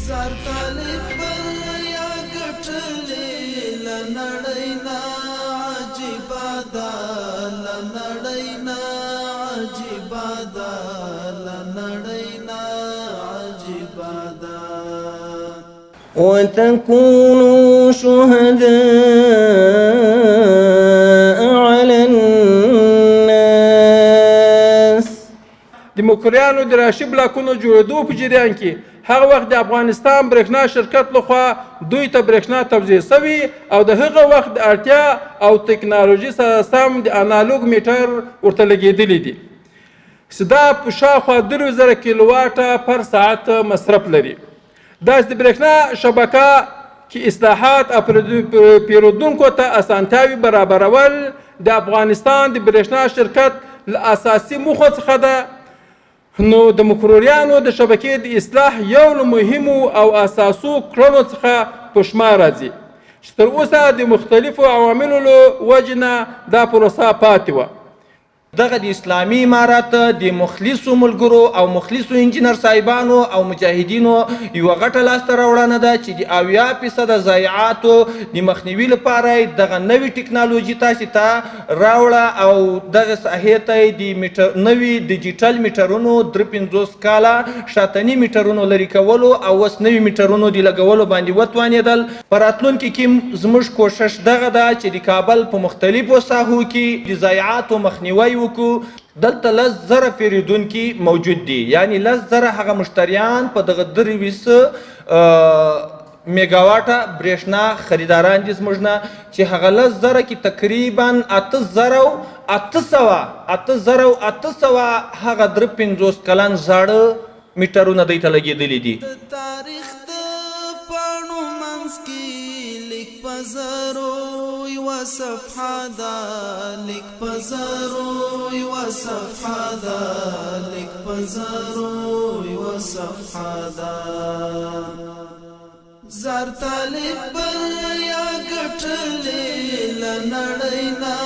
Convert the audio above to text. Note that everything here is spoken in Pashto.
زار طالب بریا ګټلې لنړینا عجیبه ده لنړینا عجیبه ده لنړینا عجیبه ده وتكونوا شهداء على الناس. د مکریانو د راشي بلاکونو جوړېدو په جریان کې هغه وخت د افغانستان برېښنا شرکت لخوا دوی ته برېښنا توزیع شوي او د هغه وخت د اړتیا او تکنالوژي سره سم د انالوګ میټر ورته لګېدلی دي چې دا په شاوخوا 3000 کیلوواټه پر ساعت مصرف لري. داسې د برېښنا شبکه کې اصلاحات او پیرودونکو ته اسانتیاوې برابرول د افغانستان د برېښنا شرکت له اساسي موخو څخه ده. نو د مکروریانو د شبکې د اصلاح یو له مهمو او اساسو کړنو څخه په شمار راځي چې تر اوسه د مختلفو عواملو له وجې نه دا پروسه پاتې وه. دغه د اسلامي امارات د مخلصو ملګرو او مخلصو انجینر صاحبانو او مجاهدینو یوه غټه لاسته راوړنه ده چې د 80% ضایعاتو د مخنیوي لپاره دغه نوې ټکنالوژي تاسې ته راوړه او دغه ساحې ته د نوي ډیجیټل میټرونو 53 کاله شاتني میټرونو لرې کولو او اوس نوي میټرونو د لګولو باندې وتوانېدل. په راتلونکي کې زموږ کوشش دغه ده چې د کابل په مختلفو ساحو کې د ضایعاتو مخنیوی دلته 10,000 پیرودونکي موجود دي، یعنی 10,000 هغه مشتریان په دغه 23 میگاواټه برېښنا خریداران دي زموږ نه چې هغه 10,000 کې تقریبا 800 هغه 53 کلن زاړه میټرونه دوی ته لګېدلي دي. تاریخ د پاڼو منځ کې لیک په زرو یوه صفحه ده لیک په زرو یوه صفحه ده لیک په زرو یوه صفحه ده زار طالب بریا ګټلې لنړینا